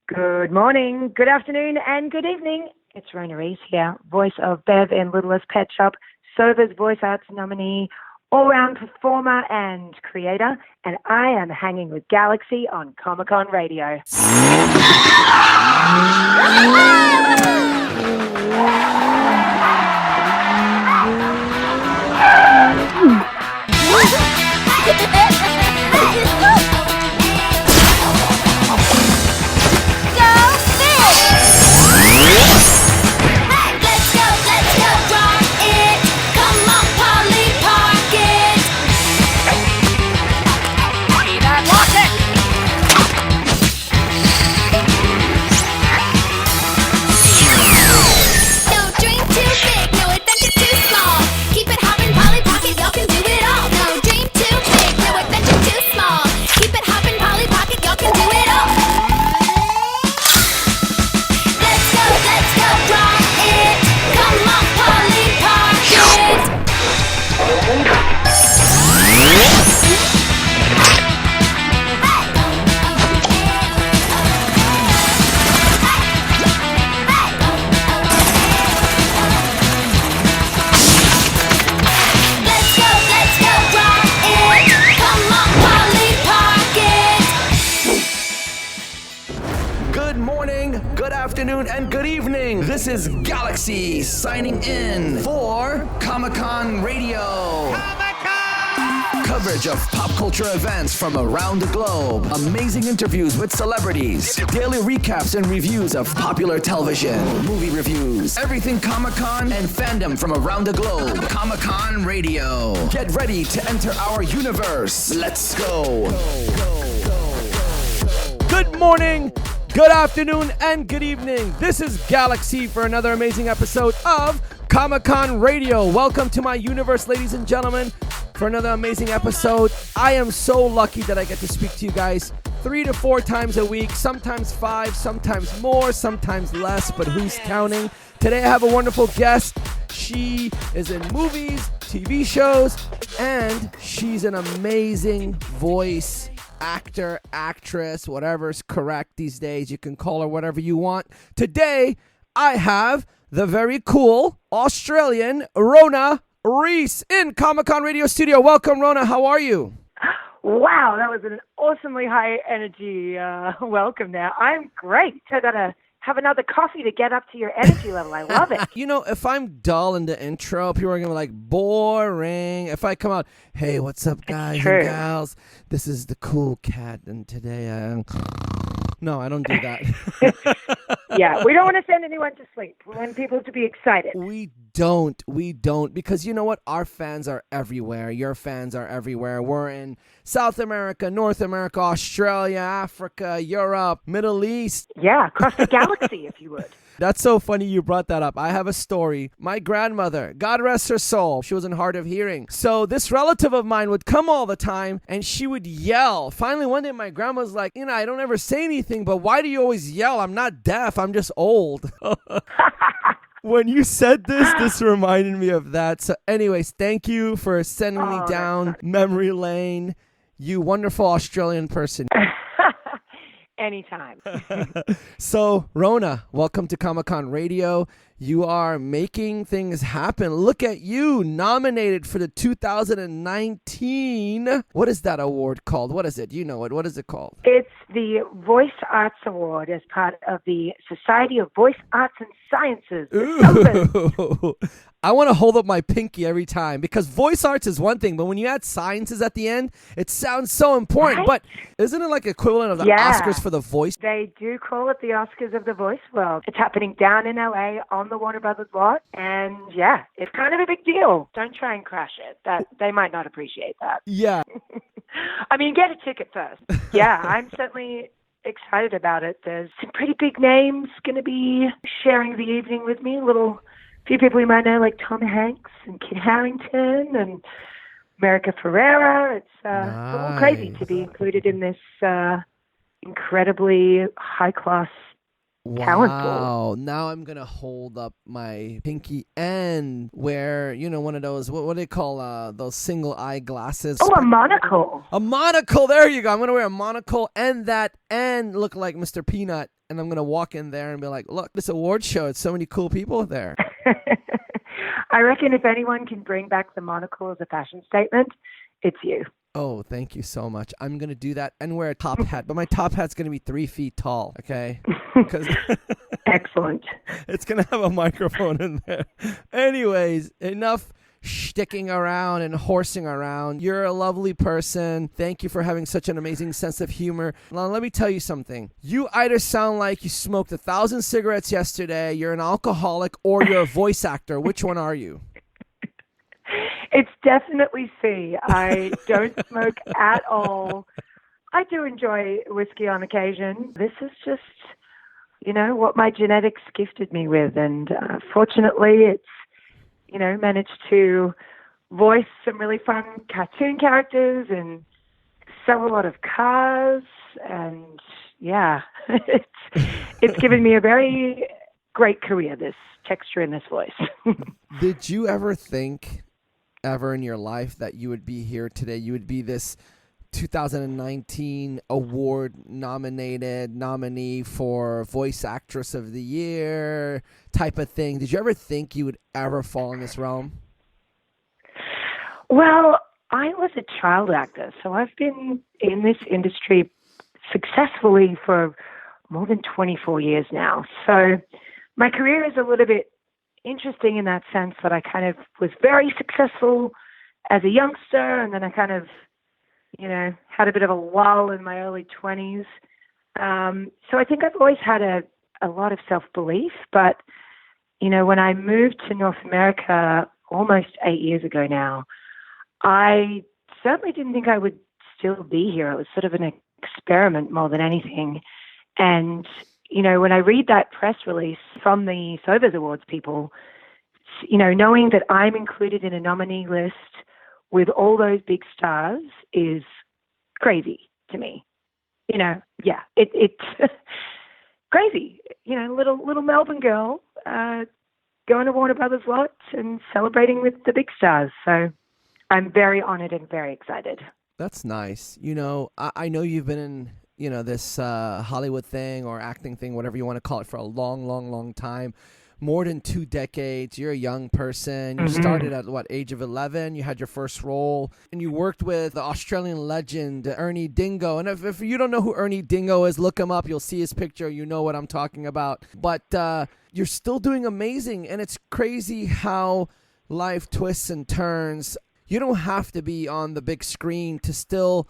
Good morning, good afternoon, and good evening. It's Rhona Rees here, voice of Bev in Littlest Pet Shop, Sova's Voice Arts nominee, all-round performer and creator, and I am hanging with Galaxy on Comic-Con Radio. And good evening. This is Galaxy signing in for Comic-Con Radio. Comic-Con! Coverage of pop culture events from around the globe. Amazing interviews with celebrities. Daily recaps and reviews of popular television. Movie reviews. Everything Comic-Con and fandom from around the globe. Comic-Con Radio. Get ready to enter our universe. Let's go. Good morning. Good afternoon and good evening. This is Galaxy for another amazing episode of Comic-Con Radio. Welcome to my universe, ladies and gentlemen, for another amazing episode. I am so lucky that I get to speak to you guys 3 to 4 times a week, sometimes 5, sometimes more, sometimes less, but who's counting? Today I have a wonderful guest. She is in movies, TV shows, and she's an amazing voice actor, actress, whatever's correct these days. You can call her whatever you want. Today, I have the very cool Australian Rhona Rees in Comic-Con Radio Studio. Welcome, Rhona. How are you? Wow, that was an awesomely high energy welcome there. I'm great. I gotta have another coffee to get up to your energy level. I love it. You know, if I'm dull in the intro, people are going to be like, boring. If I come out, hey, what's up, guys and gals? This is the cool cat, and today No, I don't do that. Yeah, we don't want to send anyone to sleep. We want people to be excited. We don't, because you know what? Our fans are everywhere. Your fans are everywhere. We're in South America, North America, Australia, Africa, Europe, Middle East. Yeah, across the galaxy, if you would. That's so funny you brought that up. I have a story. My grandmother, God rest her soul, she was hard of hearing. So this relative of mine would come all the time and she would yell. Finally, one day my grandma was like, I don't ever say anything, but why do you always yell? I'm not deaf. I'm just old. When you said this reminded me of that. So anyways, thank you for sending me down memory lane. You wonderful Australian person. Anytime. So, Rhona, welcome to Comic-Con Radio. You are making things happen. Look at you, nominated for the 2019. What is that award called? What is it? You know it. What is it called? It's the Voice Arts Award as part of the Society of Voice Arts and Sciences. Ooh. I want to hold up my pinky every time because voice arts is one thing, but when you add sciences at the end, it sounds so important. Right? But isn't it like equivalent of the Oscars for the voice? They do call it the Oscars of the voice world. It's happening down in LA on the Warner Brothers lot, and yeah, it's kind of a big deal. Don't try and crash it. They might not appreciate that. Yeah. I mean, get a ticket first. Yeah, I'm certainly excited about it. There's some pretty big names going to be sharing the evening with me. A few people you might know, like Tom Hanks and Kit Harington and America Ferrera. It's a little crazy to be included in this incredibly high-class talentful. Wow. Now I'm going to hold up my pinky and wear, one of those, what do they call those single eye glasses? Oh, a monocle. A monocle. There you go. I'm going to wear a monocle and look like Mr. Peanut. And I'm going to walk in there and be like, look, this award show, it's so many cool people there. I reckon if anyone can bring back the monocle as a fashion statement, it's you. Oh, thank you so much. I'm going to do that and wear a top hat. But my top hat's going to be 3 feet tall, okay? Excellent. It's going to have a microphone in there. Anyways, enough sticking around and horsing around. You're a lovely person. Thank you for having such an amazing sense of humor. Now, let me tell you something. You either sound like you smoked 1,000 cigarettes yesterday, you're an alcoholic, or you're a voice actor. Which one are you? It's definitely C. I don't smoke at all. I do enjoy whiskey on occasion. This is just, what my genetics gifted me with. And fortunately, it's, managed to voice some really fun cartoon characters and sell a lot of cars. And yeah, it's given me a very great career, this texture in this voice. Did you ever think in your life that you would be here today? You would be this 2019 award nominee for Voice Actress of the Year type of thing. Did you ever think you would ever fall in this realm? Well, I was a child actor, so I've been in this industry successfully for more than 24 years now. So my career is a little bit interesting in that sense that I kind of was very successful as a youngster, and then I kind of, had a bit of a lull in my early 20s. So I think I've always had a lot of self-belief, but, when I moved to North America almost 8 years ago now, I certainly didn't think I would still be here. It was sort of an experiment more than anything. And when I read that press release from the Sovers Awards people, knowing that I'm included in a nominee list with all those big stars is crazy to me. It's crazy. Little Melbourne girl going to Warner Brothers lot and celebrating with the big stars. So I'm very honored and very excited. That's nice. I know you've been in this Hollywood thing or acting thing, whatever you want to call it, for a long, long, long time. More than 2 decades. You're a young person. You started at age of 11? You had your first role, and you worked with the Australian legend Ernie Dingo. And if you don't know who Ernie Dingo is, look him up. You'll see his picture. You know what I'm talking about. But you're still doing amazing, and it's crazy how life twists and turns. You don't have to be on the big screen to still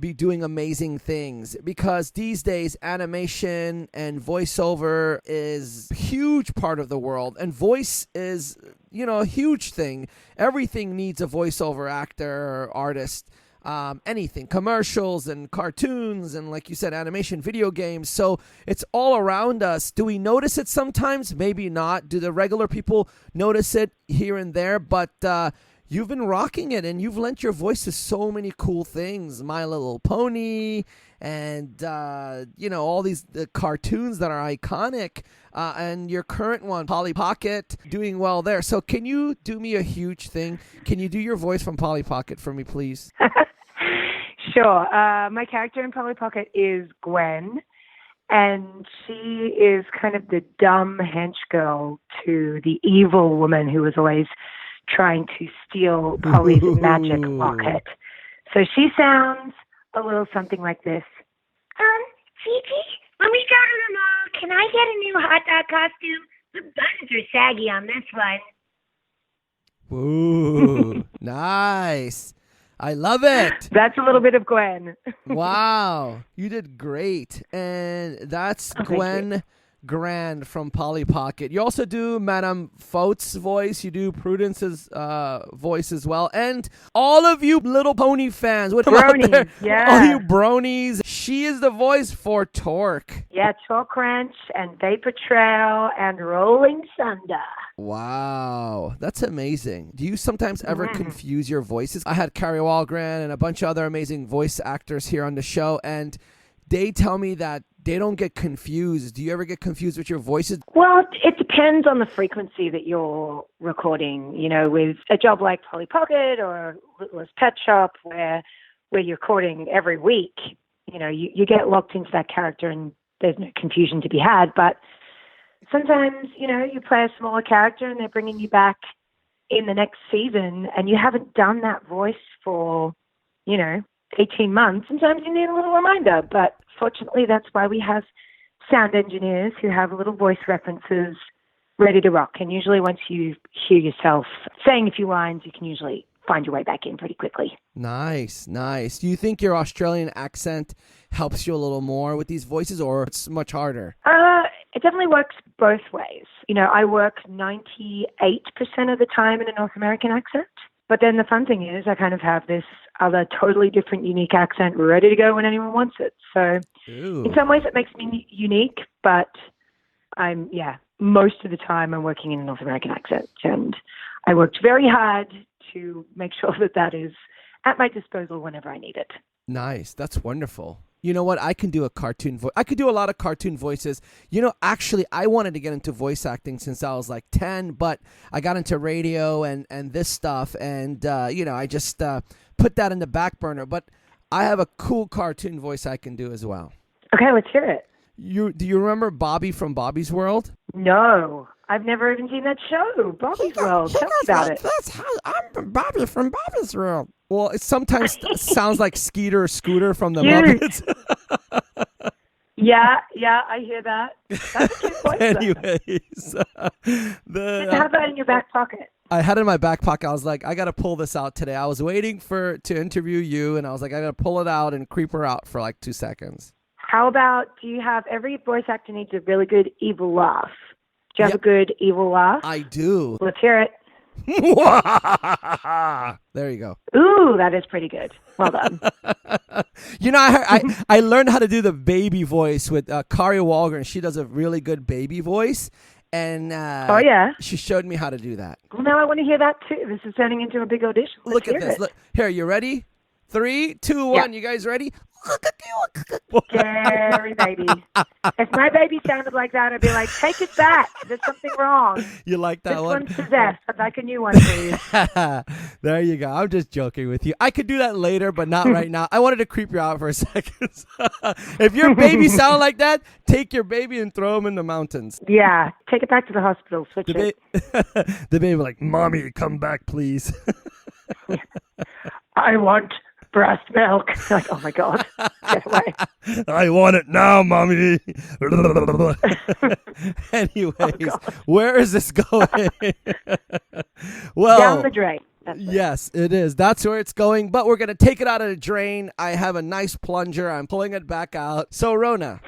be doing amazing things, because these days animation and voiceover is a huge part of the world, and voice is a huge thing. Everything needs a voiceover actor or artist, anything, commercials and cartoons and, like you said, animation, video games. So it's all around us. Do we notice it sometimes? Maybe not. Do the regular people notice it here and there? But you've been rocking it, and you've lent your voice to so many cool things. My Little Pony and, all these cartoons that are iconic. And your current one, Polly Pocket, doing well there. So can you do me a huge thing? Can you do your voice from Polly Pocket for me, please? Sure. My character in Polly Pocket is Gwen, and she is kind of the dumb hench girl to the evil woman who was always trying to steal Polly's magic locket. So she sounds a little something like this. Gigi, when we go to the mall, can I get a new hot dog costume? The buttons are saggy on this one. Ooh, nice. I love it. That's a little bit of Gwen. Wow. You did great. And that's Gwen Grand from Polly Pocket. You also do Madame Faut's voice. You do Prudence's voice as well. And all of you Little Pony fans, what about there? Yeah. All you bronies. She is the voice for Torque. Yeah, Torque Ranch and Vapor Trail and Rolling Thunder. Wow, that's amazing. Do you sometimes ever confuse your voices? I had Carrie Walgren and a bunch of other amazing voice actors here on the show, and they tell me that they don't get confused. Do you ever get confused with your voices? Well, it depends on the frequency that you're recording. You know, with a job like Polly Pocket or Littlest Pet Shop where you're recording every week, you know, you get locked into that character and there's no confusion to be had. But sometimes, you know, you play a smaller character and they're bringing you back in the next season and you haven't done that voice for, you know, 18 months. Sometimes you need a little reminder, but fortunately that's why we have sound engineers who have little voice references ready to rock. And usually once you hear yourself saying a few lines, you can usually find your way back in pretty quickly. Nice. Do you think your Australian accent helps you a little more with these voices, or it's much harder? It definitely works both ways. You know, I work 98% of the time in a North American accent. But then the fun thing is I kind of have this other totally different, unique accent ready to go when anyone wants it. So in some ways it makes me unique, but most of the time I'm working in a North American accent. And I worked very hard to make sure that is at my disposal whenever I need it. Nice. That's wonderful. You know what? I can do a cartoon voice. I could do a lot of cartoon voices. You know, actually, I wanted to get into voice acting since I was like 10, but I got into radio and this stuff. And, you know, I just put that in the back burner. But I have a cool cartoon voice I can do as well. Okay, let's hear it. Do you remember Bobby from Bobby's World? No, I've never even seen that show, Bobby's World. Tell me about it. That's how I'm Bobby from Bobby's World. Well, it sometimes sounds like Skeeter or Scooter from the Muppets. Yeah, I hear that. That's a cute voice. Anyways. Have that in your back pocket. I had it in my back pocket. I was like, I got to pull this out today. I was waiting to interview you, and I was like, I got to pull it out and creep her out for like 2 seconds. How about, do you have, every voice actor needs a really good evil laugh. Do you have a good evil laugh? I do. Let's hear it. There you go. Ooh, that is pretty good. Well done. You know, I learned how to do the baby voice with Kari Walgren. She does a really good baby voice. And she showed me how to do that. Well, now I want to hear that too. This is turning into a big audition. Look at this. Look. Here, you ready? 3, 2, 1. You guys ready? Scary baby. If my baby sounded like that, I'd be like, take it back. There's something wrong. You like that one? This one's possessed. I'd like a new one, please. There you go. I'm just joking with you. I could do that later, but not right now. I wanted to creep you out for a second. If your baby sound like that, take your baby and throw him in the mountains. Yeah. Take it back to the hospital. Switch it. The baby like, Mommy, come back, please. I want breast milk. Like, oh my God, get away. I want it now, Mommy. Anyways, where is this going? Well, down the drain. Yes, it is. That's where it's going, but we're going to take it out of the drain. I have a nice plunger. I'm pulling it back out. So, Rhona.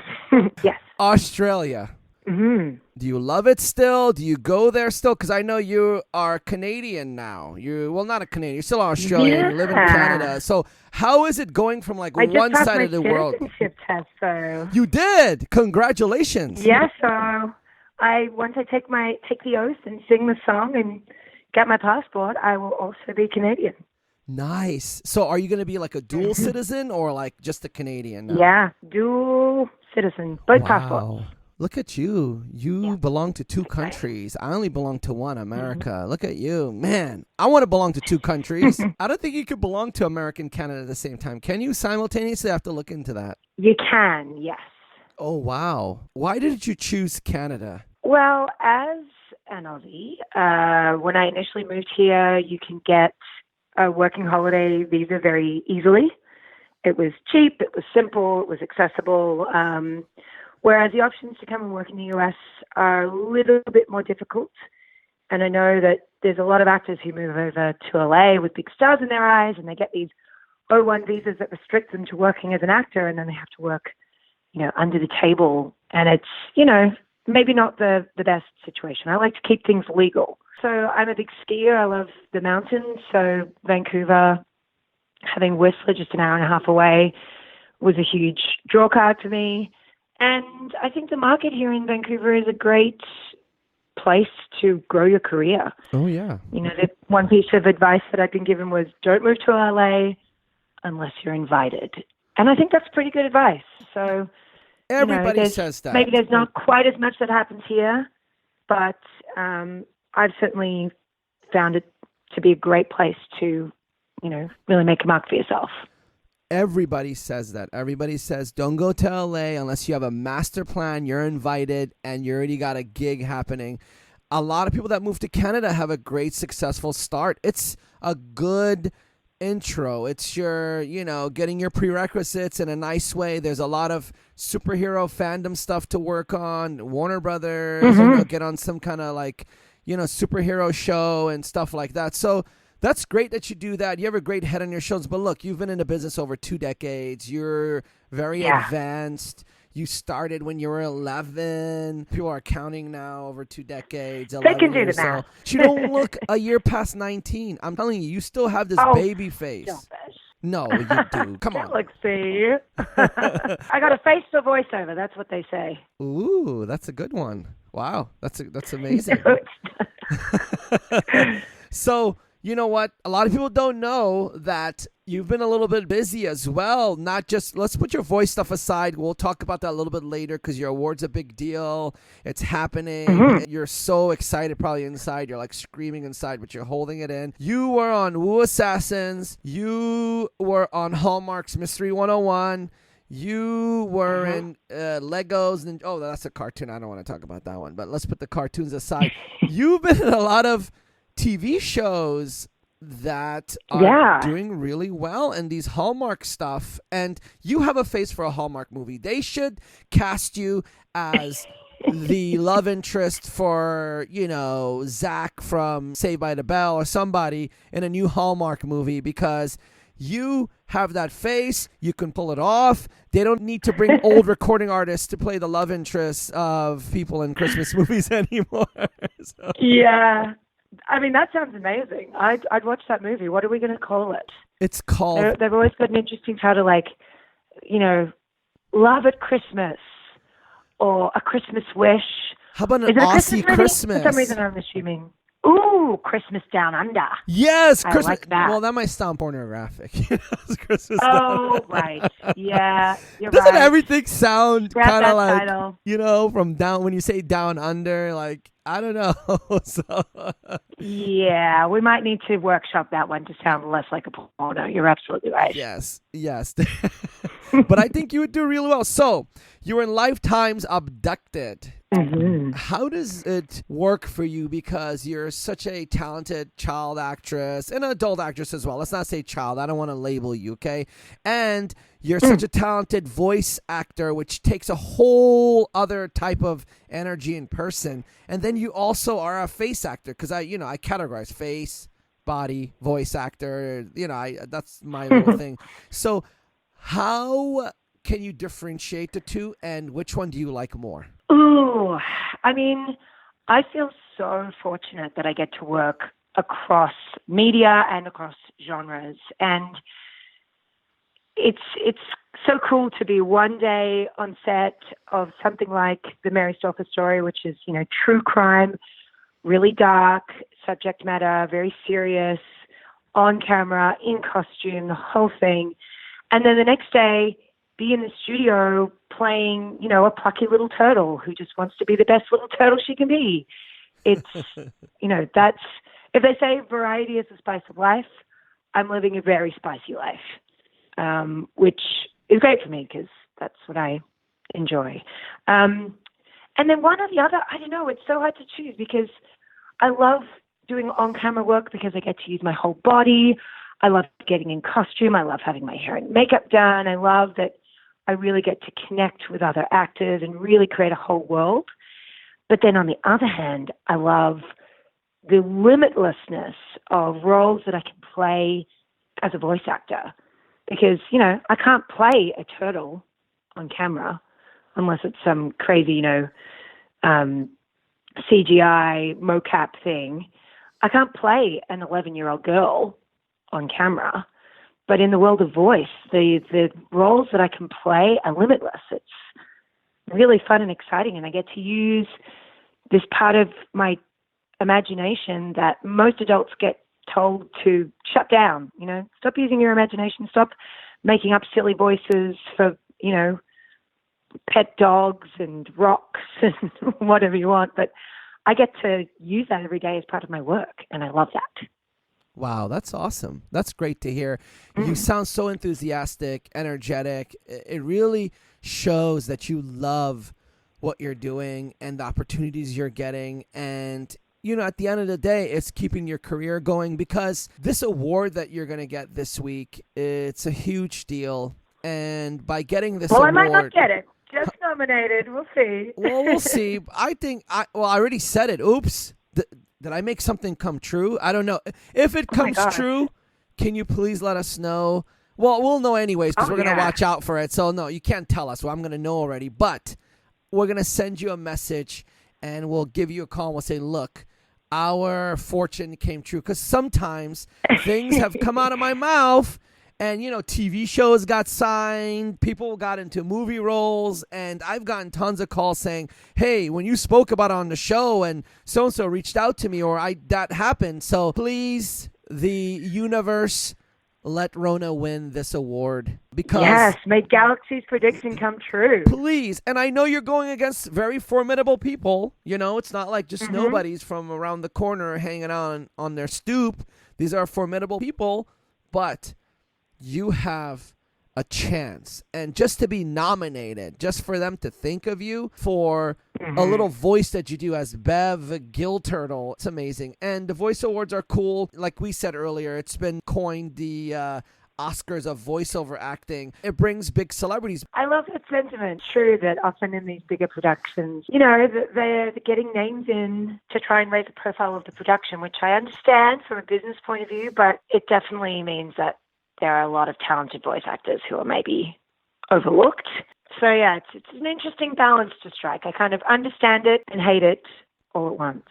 Yes. Australia. Mm-hmm. Do you love it still? Do you go there still? Because I know you are Canadian now. Well, not a Canadian. You're still Australian. Yeah. You live in Canada. So how is it going from like one side of the world? I just passed my citizenship test, so. You did. Congratulations. Yeah, so once I take the oath and sing the song and get my passport, I will also be Canadian. Nice. So are you going to be like a dual citizen or like just a Canadian now? Yeah, dual citizen. Both passports. Look at you. You belong to 2 countries. I only belong to one, America. Look at you. Man, I want to belong to 2 countries. I don't think you could belong to America and Canada at the same time. Can you simultaneously? I have to look into that. You can, yes. Oh, wow. Why did you choose Canada? Well, as an Aussie, when I initially moved here, you can get a working holiday visa very easily. It was cheap, it was simple, it was accessible. Whereas the options to come and work in the US are a little bit more difficult. And I know that there's a lot of actors who move over to LA with big stars in their eyes and they get these O1 visas that restrict them to working as an actor, and then they have to work, under the table. And it's, maybe not the best situation. I like to keep things legal. So I'm a big skier. I love the mountains. So Vancouver, having Whistler just an hour and a half away, was a huge draw card for me. And I think the market here in Vancouver is a great place to grow your career. Oh, yeah. The one piece of advice that I've been given was don't move to LA unless you're invited. And I think that's pretty good advice. So Everybody says that. Maybe there's not quite as much that happens here, but I've certainly found it to be a great place to, really make a mark for yourself. Everybody says that. Everybody says, don't go to LA unless you have a master plan, you're invited, and you already got a gig happening. A lot of people that move to Canada have a great, successful start. It's a good intro. It's your, getting your prerequisites in a nice way. There's a lot of superhero fandom stuff to work on. Warner Brothers, get on some kind of superhero show and stuff like that. So that's great that you do that. You have a great head on your shoulders. But look, you've been in the business over 2 decades. You're very advanced. You started when you were 11. People are counting now over 2 decades. They can do the math. So you don't look a year past 19. I'm telling you, you still have this baby face. No, you do. Come on. Galaxy. I got a face for voiceover. That's what they say. Ooh, that's a good one. Wow, that's amazing. So, you know what? A lot of people don't know that you've been a little bit busy as well. Not just, let's put your voice stuff aside. We'll talk about that a little bit later because your award's a big deal. It's happening. You're so excited probably inside. You're like screaming inside, but you're holding it in. You were on Woo Assassins. You were on Hallmark's Mystery 101. You were in Legos. And that's a cartoon. I don't want to talk about that one, but let's put the cartoons aside. You've been in a lot of TV shows that are doing really well and these Hallmark stuff. And you have a face for a Hallmark movie. They should cast you as the love interest for, Zach from Saved by the Bell or somebody in a new Hallmark movie because you have that face. You can pull it off. They don't need to bring old recording artists to play the love interests of people in Christmas movies anymore. So. Yeah. I mean, that sounds amazing. I'd watch that movie. What are we going to call it? It's called... They've always got an interesting title like, Love at Christmas or A Christmas Wish. How about an Aussie Christmas? For some reason, I'm assuming. Ooh, Christmas Down Under. Yes, Christmas. I like that. Well, that might sound pornographic. Christmas right. Yeah, you're Doesn't right. everything sound kind of like, title. from down, when you say down under, like, I don't know. So. Yeah, we might need to workshop that one to sound less like a porno. You're absolutely right. Yes. But I think you would do really well. So, you were in Lifetime's Abducted. How does it work for you? Because you're such a talented child actress and an adult actress as well. Let's not say child. I don't want to label you, okay? And you're such a talented voice actor, which takes a whole other type of energy in person. And then you also are a face actor because I categorize face, body, voice actor. That's my little thing. So how can you differentiate the two, and which one do you like more? Ooh, I mean, I feel so fortunate that I get to work across media and across genres. And it's so cool to be one day on set of something like The Mary Stalker Story, which is, true crime, really dark subject matter, very serious, on camera, in costume, the whole thing. And then the next day, be in the studio playing, a plucky little turtle who just wants to be the best little turtle she can be. It's, that's, if they say variety is the spice of life, I'm living a very spicy life, which is great for me because that's what I enjoy. And then one or the other, I don't know, it's so hard to choose because I love doing on-camera work because I get to use my whole body. I love getting in costume. I love having my hair and makeup done. I love that I really get to connect with other actors and really create a whole world. But then on the other hand, I love the limitlessness of roles that I can play as a voice actor. Because, I can't play a turtle on camera unless it's some crazy, CGI mocap thing. I can't play an 11-year-old girl on camera. But in the world of voice, the roles that I can play are limitless. It's really fun and exciting, and I get to use this part of my imagination that most adults get told to shut down. Stop using your imagination, stop making up silly voices for, pet dogs and rocks and whatever you want. But I get to use that every day as part of my work, and I love that. Wow, that's awesome. That's great to hear. You sound so enthusiastic, energetic. It really shows that you love what you're doing and the opportunities you're getting. And, at the end of the day, it's keeping your career going, because this award that you're going to get this week, it's a huge deal. And by getting this award... I might not get it. Just nominated. We'll see. Well, we'll see. I think... I already said it. Oops. Did I make something come true? I don't know. If it comes true, can you please let us know? Well, we'll know anyways, because we're going to watch out for it. So, no, you can't tell us. Well, I'm going to know already. But we're going to send you a message, and we'll give you a call, and we'll say, look, our fortune came true. Because sometimes things have come out of my mouth, and, TV shows got signed, people got into movie roles, and I've gotten tons of calls saying, hey, when you spoke about it on the show and so-and-so reached out to me, or that happened. So please, the universe, let Rhona win this award. Because yes, make Galaxy's prediction come true. Please. And I know you're going against very formidable people. It's not like just nobodies from around the corner hanging on their stoop. These are formidable people, but you have a chance. And just to be nominated, just for them to think of you for a little voice that you do as Bev Gilturtle, it's amazing. And the voice awards are cool. Like we said earlier, it's been coined the Oscars of voiceover acting. It brings big celebrities. I love that sentiment. It's true that often in these bigger productions, they're getting names in to try and raise the profile of the production, which I understand from a business point of view, but it definitely means that there are a lot of talented voice actors who are maybe overlooked. So, yeah, it's an interesting balance to strike. I kind of understand it and hate it all at once.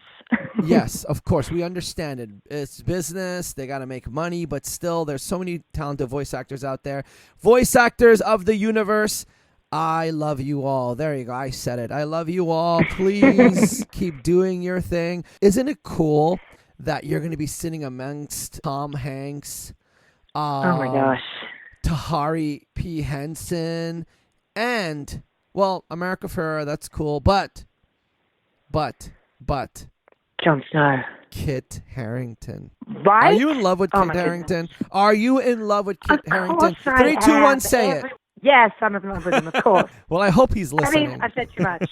Yes, of course. We understand it. It's business. They got to make money. But still, there's so many talented voice actors out there. Voice actors of the universe, I love you all. There you go. I said it. I love you all. Please keep doing your thing. Isn't it cool that you're going to be sitting amongst Tom Hanks, oh my gosh, Tahari P. Henson, and, well, America Ferrera, that's cool, but Jon Snow, Kit Harington. Right? Are you in love with Kit Harington? Are you in love with Kit Harington? 3, 2, 1, say it. Yes, I'm in love with him, of course. Well, I hope he's listening. I've said too much.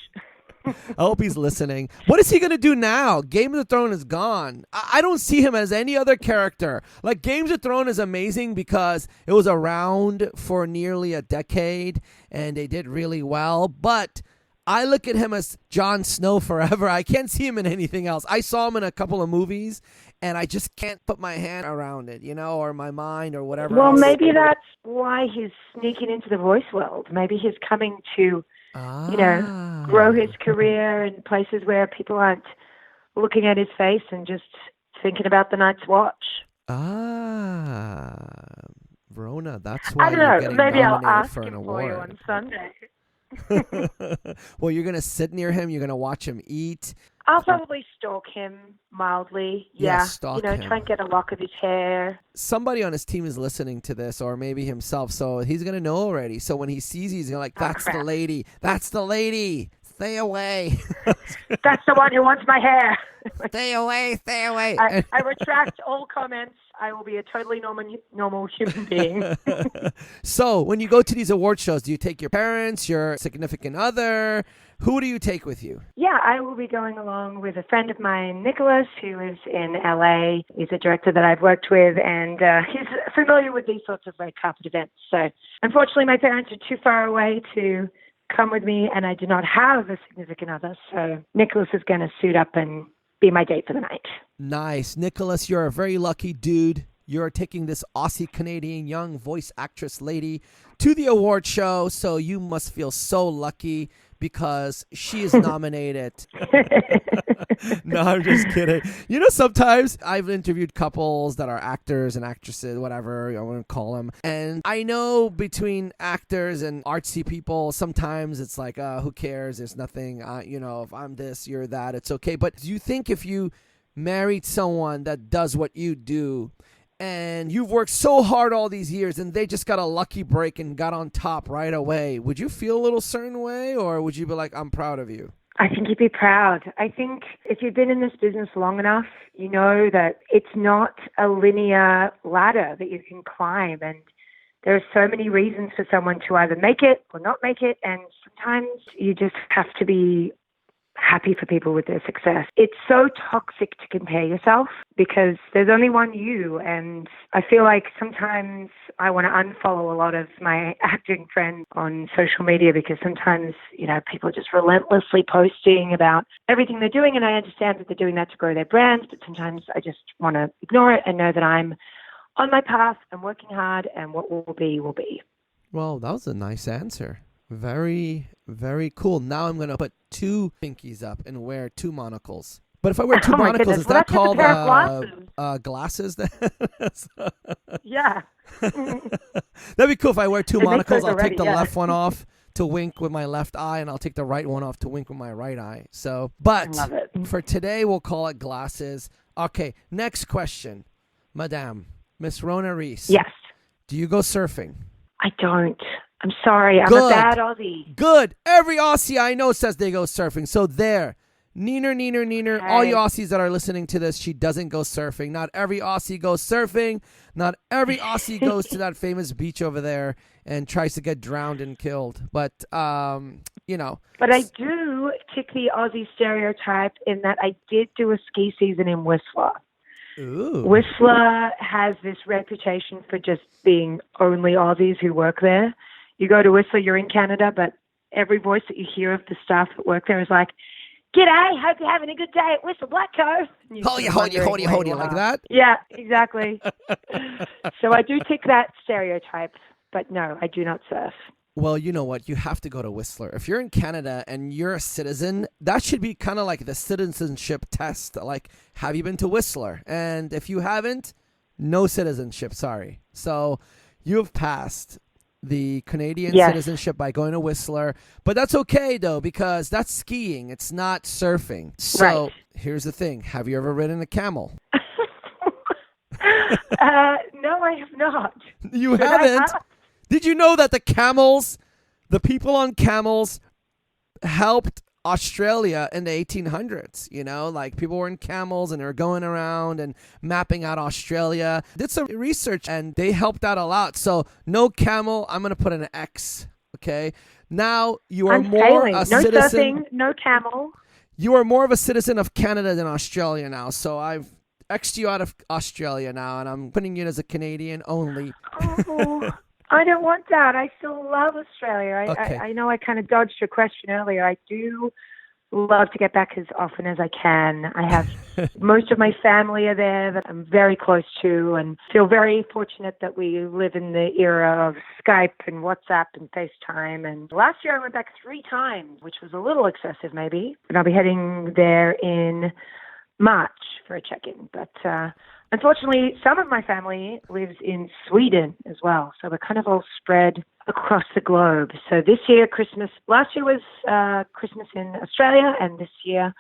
I hope he's listening. What is he going to do now? Game of Thrones is gone. I don't see him as any other character. Like, Games of Thrones is amazing because it was around for nearly a decade and they did really well. But I look at him as Jon Snow forever. I can't see him in anything else. I saw him in a couple of movies and I just can't put my hand around it, or my mind or whatever. Well, maybe that's why he's sneaking into the voice world. Maybe he's coming to grow his career in places where people aren't looking at his face and just thinking about the Night's Watch. Rhona, that's why I don't know. you're getting Maybe I'll nominated ask for an him for you award. on Sunday. Well, you're going to sit near him. You're going to watch him eat. I'll probably stalk him mildly. Yeah, stalk him. Try and get a lock of his hair. Somebody on his team is listening to this, or maybe himself, so he's going to know already. So when he sees you, he's going to be like, that's the lady. That's the lady. Stay away. That's the one who wants my hair. Stay away. Stay away. I retract all comments. I will be a totally normal human being. So when you go to these award shows, do you take your parents, your significant other? Who do you take with you? Yeah, I will be going along with a friend of mine, Nicholas, who lives in LA. He's a director that I've worked with, and he's familiar with these sorts of red carpet events. So unfortunately, my parents are too far away to come with me, and I do not have a significant other. So Nicholas is going to suit up and be my date for the night. Nice. Nicholas, you're a very lucky dude. You're taking this Aussie-Canadian young voice actress lady to the award show, so you must feel so lucky because she is nominated. No, I'm just kidding. Sometimes I've interviewed couples that are actors and actresses, whatever I want to call them. And I know between actors and artsy people, sometimes it's like, who cares? There's nothing, if I'm this, you're that, it's okay. But do you think if you married someone that does what you do and you've worked so hard all these years and they just got a lucky break and got on top right away, would you feel a little certain way, or would you be like, I'm proud of you? I think you'd be proud. I think if you've been in this business long enough, you know that it's not a linear ladder that you can climb. And there are so many reasons for someone to either make it or not make it. And sometimes you just have to be happy for people with their success. It's so toxic to compare yourself because there's only one you. And I feel like sometimes I want to unfollow a lot of my acting friends on social media because sometimes, you know, people are just relentlessly posting about everything they're doing. And I understand that they're doing that to grow their brands, but sometimes I just want to ignore it and know that I'm on my path and working hard, and what will be, will be. Well, that was a nice answer. Very, very cool. Now I'm going to put 2 pinkies up and wear 2 monocles. But if I wear 2 monocles, is that called glasses? Yeah. That'd be cool if I wear 2 monocles. I'll take the yeah. left one off to wink with my left eye, and I'll take the right one off to wink with my right eye. So, but I love it. for today, we'll call it glasses. Okay, next question. Madame, Miss Rhona Rees. Yes. Do you go surfing? I don't. I'm sorry. I'm Good. a bad Aussie. Good. Every Aussie I know says they go surfing. So there. Neener. Okay. All you Aussies that are listening to this, she doesn't go surfing. Not every Aussie goes surfing. Not every Aussie goes to that famous beach over there and tries to get drowned and killed. But, you know. But I do tick the Aussie stereotype in that I did do a ski season in Whistler. Ooh. Whistler has this reputation for just being only Aussies who work there. You go to Whistler, you're in Canada, but every voice that you hear of the staff that work there is like, "G'day, hope you're having a good day at Whistler Black Cove." Holy, like that? Yeah, exactly. So I do tick that stereotype, but no, I do not surf. Well, you know what? You have to go to Whistler. If you're in Canada and you're a citizen, that should be kind of like the citizenship test. Like, have you been to Whistler? And if you haven't, no citizenship, sorry. So you have passed the Canadian citizenship by going to Whistler. But that's okay, though, because that's skiing. It's not surfing. So Here's the thing. Have you ever ridden a camel? No, I have not. You haven't? Did you know that the people on camels helped Australia in the 1800s? You know, like people were in camels and they were going around and mapping out Australia. Did some research and they helped out a lot. So no camel, I'm going to put an X. Okay. Now you are a citizen. No surfing, no camel. You are more of a citizen of Canada than Australia now. So I've X'd you out of Australia now and I'm putting you as a Canadian only. Oh. I don't want that. I still love Australia. Okay. I know I kind of dodged your question earlier. I do love to get back as often as I can. I have most of my family are there that I'm very close to and feel very fortunate that we live in the era of Skype and WhatsApp and FaceTime. And last year I went back 3 times, which was a little excessive maybe. And I'll be heading there in March for a check-in. But unfortunately, some of my family lives in Sweden as well. So we're kind of all spread across the globe. So this year, last year was Christmas in Australia, and this year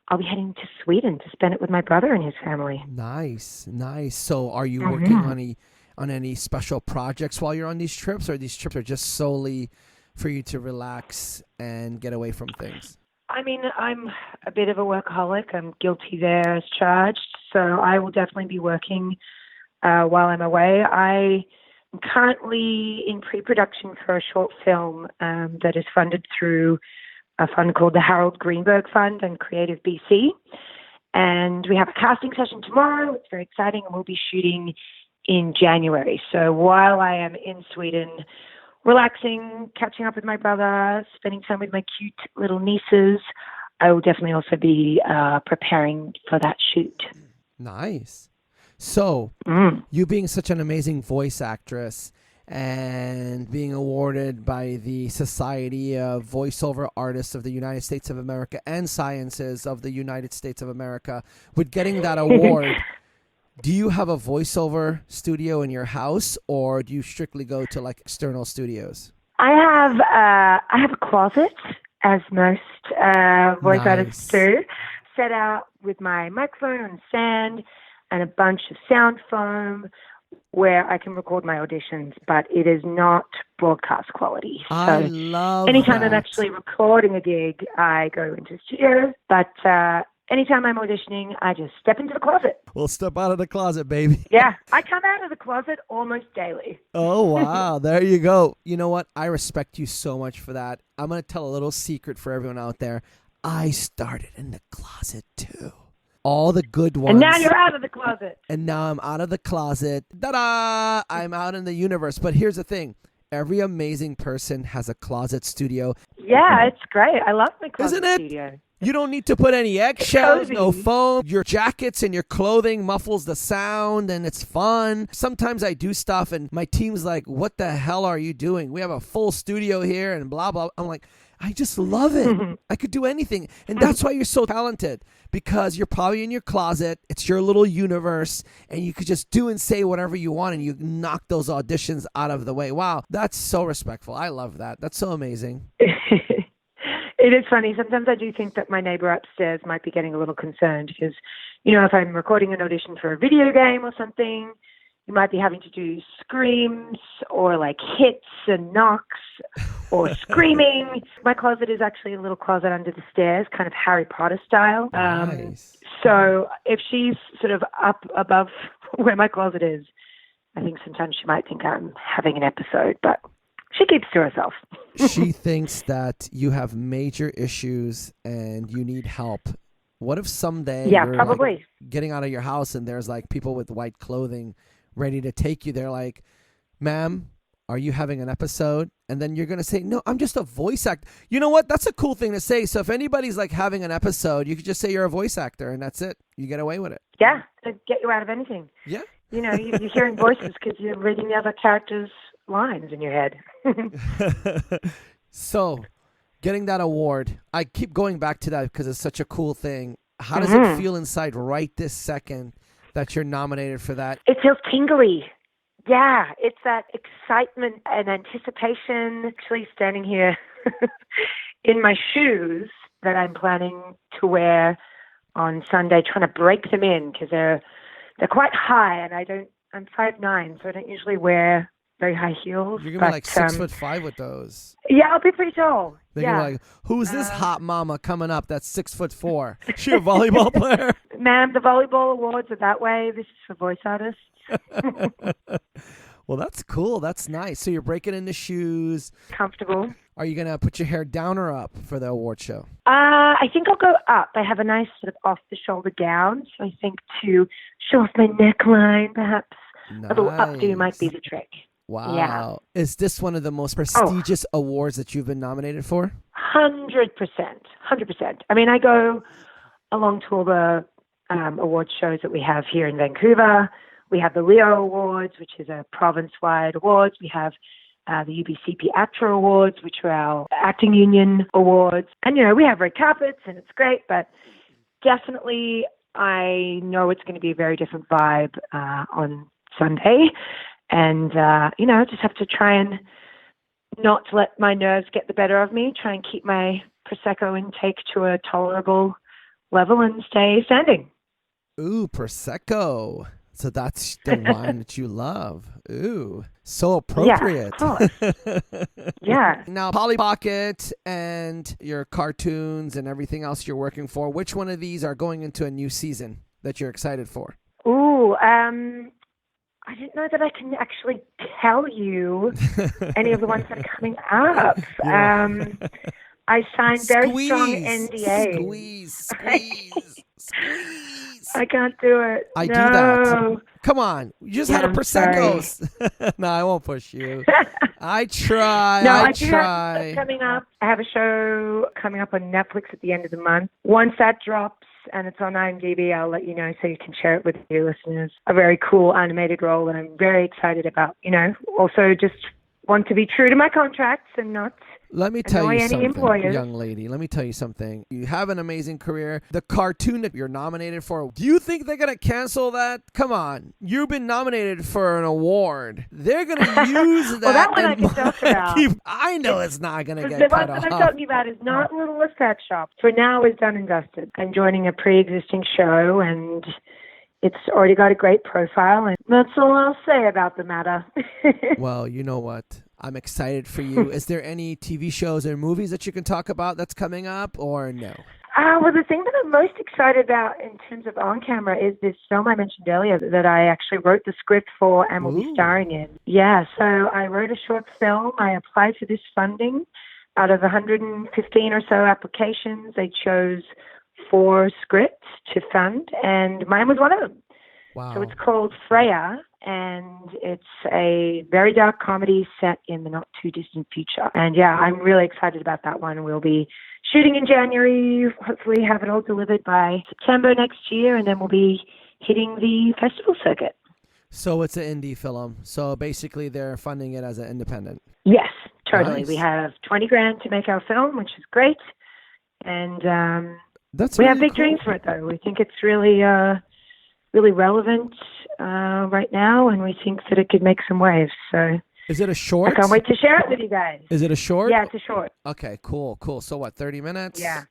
I'll be heading to Sweden to spend it with my brother and his family. Nice. So are you working on any special projects while you're on these trips, or these trips are just solely for you to relax and get away from things? I mean, I'm a bit of a workaholic. I'm guilty there as charged. So I will definitely be working while I'm away. I am currently in pre-production for a short film that is funded through a fund called the Harold Greenberg Fund and Creative BC. And we have a casting session tomorrow. It's very exciting, and we'll be shooting in January. So while I am in Sweden, relaxing, catching up with my brother, spending time with my cute little nieces, I will definitely also be preparing for that shoot. Nice. So, you being such an amazing voice actress and being awarded by the Society of Voiceover Artists of the United States of America and Sciences of the United States of America, with getting that award, do you have a voiceover studio in your house, or do you strictly go to like external studios? I have a closet, as most voice artists do, set out with my microphone on stand and a bunch of sound foam, where I can record my auditions, but it is not broadcast quality. So I love anytime that. I'm actually recording a gig, I go into the studio. But anytime I'm auditioning, I just step into the closet. We'll step out of the closet, baby. Yeah, I come out of the closet almost daily. Oh, wow. There you go. You know what? I respect you so much for that. I'm going to tell a little secret for everyone out there. I started in the closet, too. All the good ones. And now you're out of the closet. And now I'm out of the closet. Ta-da! I'm out in the universe. But here's the thing. Every amazing person has a closet studio. Yeah, it's great. I love my closet Isn't it? studio. You don't need to put any eggshells, cozy. no foam. Your jackets and your clothing muffles the sound, and it's fun. Sometimes I do stuff, and my team's like, what the hell are you doing? We have a full studio here, and blah, blah. I'm like, I just love it. I could do anything. And that's why you're so talented, because you're probably in your closet. It's your little universe, and you could just do and say whatever you want, and you knock those auditions out of the way. Wow, that's so respectful. I love that. That's so amazing. It is funny. Sometimes I do think that my neighbor upstairs might be getting a little concerned because, you know, if I'm recording an audition for a video game or something, you might be having to do screams or like hits and knocks or screaming. My closet is actually a little closet under the stairs, kind of Harry Potter style. Nice. So if she's sort of up above where my closet is, I think sometimes she might think I'm having an episode, but she keeps to herself. She thinks that you have major issues and you need help. What if someday you're probably like getting out of your house and there's like people with white clothing ready to take you? They're like, ma'am, are you having an episode? And then you're going to say, no, I'm just a voice actor. You know what? That's a cool thing to say. So if anybody's like having an episode, you could just say you're a voice actor and that's it. You get away with it. Yeah, to get you out of anything. Yeah. You know, you're hearing voices because you're reading the other characters' lines in your head. So, getting that award, I keep going back to that because it's such a cool thing. How does it feel inside right this second that you're nominated for that? It feels tingly. Yeah, it's that excitement and anticipation. Actually standing here in my shoes that I'm planning to wear on Sunday, trying to break them in because they're quite high, and I'm 5'9", so I don't usually wear very high heels. You're going to be like 6'5" with those. Yeah, I'll be pretty tall. They're going to be like, who's this hot mama coming up that's 6'4"? Is she a volleyball player? Ma'am, the volleyball awards are that way. This is for voice artists. Well, that's cool. That's nice. So you're breaking into shoes. Comfortable. Are you going to put your hair down or up for the award show? I think I'll go up. I have a nice sort of off-the-shoulder gown, so I think to show off my neckline, perhaps a little updo might be the trick. Wow. Yeah. Is this one of the most prestigious awards that you've been nominated for? 100%. 100%. I mean, I go along to all the award shows that we have here in Vancouver. We have the Leo Awards, which is a province-wide awards. We have the UBCP ACTRA Awards, which are our acting union awards. And, you know, we have red carpets, and it's great, but definitely I know it's going to be a very different vibe on Sunday. And, you know, just have to try and not let my nerves get the better of me, try and keep my Prosecco intake to a tolerable level and stay standing. Ooh, Prosecco. So that's the wine that you love. Ooh, so appropriate. Yeah, of course. Yeah. Now, Polly Pocket and your cartoons and everything else you're working for, which one of these are going into a new season that you're excited for? Ooh, I didn't know that I can actually tell you any of the ones that are coming up. Yeah. I signed very strong NDAs. Squeeze. I can't do it. I do that. Come on. You just had a Prosecco's. No, I won't push you. I try. No, I do try. have coming up. I have a show coming up on Netflix at the end of the month. Once that drops and it's on IMDb, I'll let you know so you can share it with your listeners. A very cool animated role that I'm very excited about. You know, also just want to be true to my contracts and not Let me tell you something, employers. Young lady. Let me tell you something. You have an amazing career. The cartoon that you're nominated for, do you think they're going to cancel that? Come on. You've been nominated for an award. They're going to use that. Well, that one I can talk about. I know it's not going to get the cut one off. that I'm talking about is not Littlest Pet Shop. For now, it's done and dusted. I'm joining a pre-existing show, and it's already got a great profile, and that's all I'll say about the matter. Well, you know what? I'm excited for you. Is there any TV shows or movies that you can talk about that's coming up, or no? Well, the thing that I'm most excited about in terms of on camera is this film I mentioned earlier that I actually wrote the script for and will be starring in. Yeah, so I wrote a short film. I applied for this funding. Out of 115 or so applications, they chose 4 scripts to fund, and mine was one of them. Wow. So it's called Freya, and it's a very dark comedy set in the not-too-distant future. And, yeah, I'm really excited about that one. We'll be shooting in January, hopefully have it all delivered by September next year, and then we'll be hitting the festival circuit. So it's an indie film. So basically they're funding it as an independent. Yes, totally. Nice. We have $20,000 to make our film, which is great. And That's we really have big cool. dreams for it, though. We think it's really relevant right now, and we think that it could make some waves. So Is it a short? I can't wait to share it with you guys. Is it a short? Yeah, it's a short. Okay, cool. So what, 30 minutes? Yeah.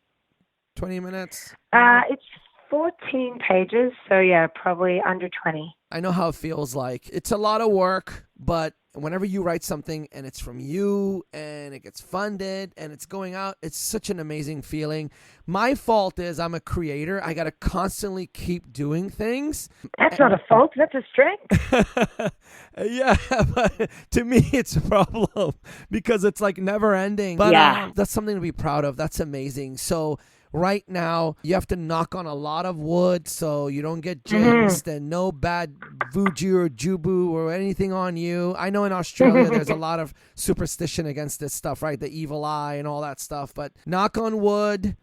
20 minutes? It's 14 pages, so yeah, probably under 20. I know how it feels like. It's a lot of work, but whenever you write something and it's from you and it gets funded and it's going out, it's such an amazing feeling. My fault is I'm a creator. I got to constantly keep doing things. That's not a fault. That's a strength. Yeah, but to me it's a problem because it's like never ending. But Yeah. That's something to be proud of. That's amazing. So right now, you have to knock on a lot of wood so you don't get jinxed and no bad voodoo or jubu or anything on you. I know in Australia there's a lot of superstition against this stuff, right? The evil eye and all that stuff. But knock on wood.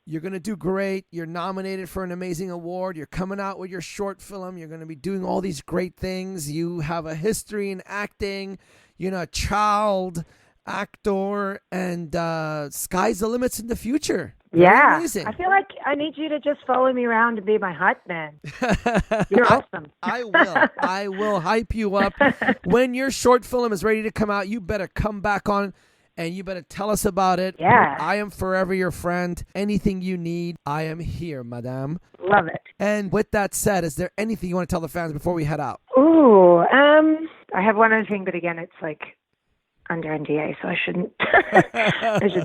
You're going to do great. You're nominated for an amazing award. You're coming out with your short film. You're going to be doing all these great things. You have a history in acting. You're a child actor, and sky's the limits in the future. Very Yeah. amazing. I feel like I need you to just follow me around and be my hype man. You're awesome. I will. I will hype you up. When your short film is ready to come out, you better come back on and you better tell us about it. Yeah. I am forever your friend. Anything you need, I am here, madame. Love it. And with that said, is there anything you want to tell the fans before we head out? Ooh, I have one other thing, but again, it's like under NDA, so I shouldn't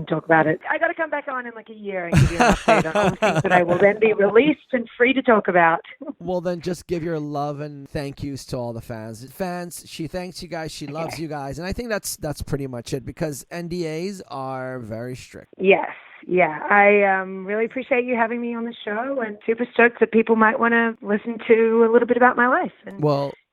talk about it. I got to come back on in like a year and give you an update on all the things that I will then be released and free to talk about. Well, then just give your love and thank yous to all the fans. Fans, she thanks you guys. She loves you guys. And I think that's pretty much it because NDAs are very strict. Yes. Yeah, I really appreciate you having me on the show and super stoked that people might want to listen to a little bit about my life and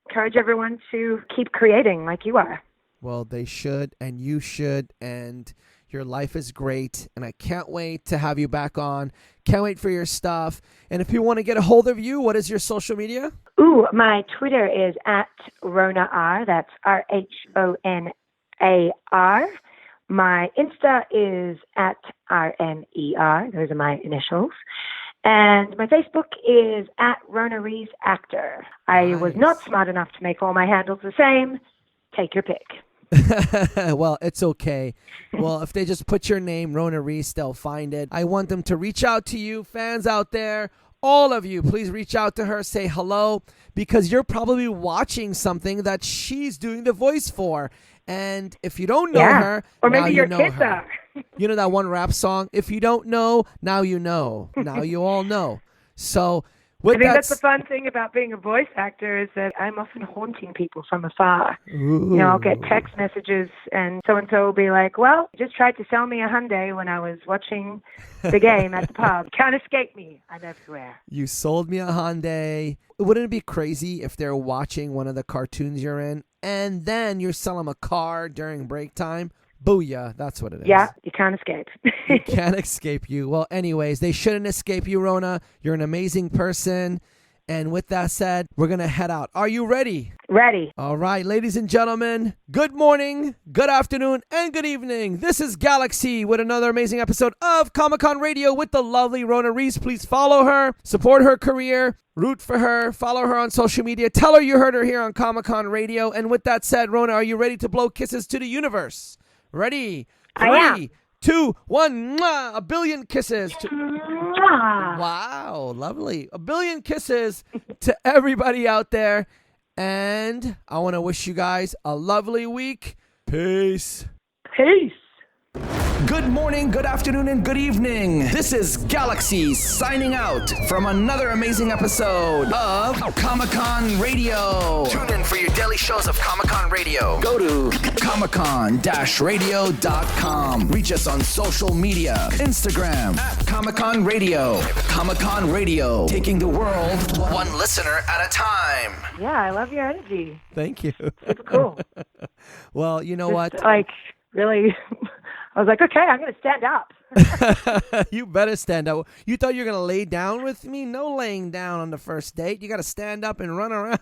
encourage everyone to keep creating like you are. Well, they should, and you should, and your life is great, and I can't wait to have you back on. Can't wait for your stuff. And if people want to get a hold of you, what is your social media? Ooh, my Twitter is at Rhona R. That's RHONAR. My Insta is at RNER. Those are my initials. And my Facebook is at Rhona Rees Actor. I was not smart enough to make all my handles the same. Take your pick. Well, it's okay. Well, if they just put your name, Rhona Rees, they'll find it. I want them to reach out to you, fans out there. All of you, please reach out to her, say hello, because you're probably watching something that she's doing the voice for. And if you don't know her, or now maybe you your know kids her. are. You know that one rap song? If you don't know, now you know. Now you all know. So I think that's the fun thing about being a voice actor is that I'm often haunting people from afar. Ooh. You know, I'll get text messages and so-and-so will be like, well, you just tried to sell me a Hyundai when I was watching the game at the pub. Can't escape me. I'm everywhere. You sold me a Hyundai. Wouldn't it be crazy if they're watching one of the cartoons you're in and then you sell them a car during break time? Booyah, that's what it is. Yeah, you can't escape. You can't escape you. Well, anyways, they shouldn't escape you, Rhona. You're an amazing person. And with that said, we're going to head out. Are you ready? Ready. All right, ladies and gentlemen, good morning, good afternoon, and good evening. This is Galaxy with another amazing episode of Comic-Con Radio with the lovely Rhona Rees. Please follow her, support her career, root for her, follow her on social media. Tell her you heard her here on Comic-Con Radio. And with that said, Rhona, are you ready to blow kisses to the universe? Ready? I am. 3, 2, 1. Mwah, a billion kisses. Mwah. Wow, lovely. A billion kisses to everybody out there. And I want to wish you guys a lovely week. Peace. Peace. Good morning, good afternoon, and good evening. This is Galaxy signing out from another amazing episode of Comic-Con Radio. Tune in for your daily shows of Comic-Con Radio. Go to comicon-radio.com. Reach us on social media, Instagram at Comic-Con Radio. Comic-Con Radio, taking the world one listener at a time. Yeah, I love your energy. Thank you. Super cool. Well, you know what? Really, I was like, okay, I'm going to stand up. You better stand up. You thought you were going to lay down with me? No laying down on the first date. You got to stand up and run around.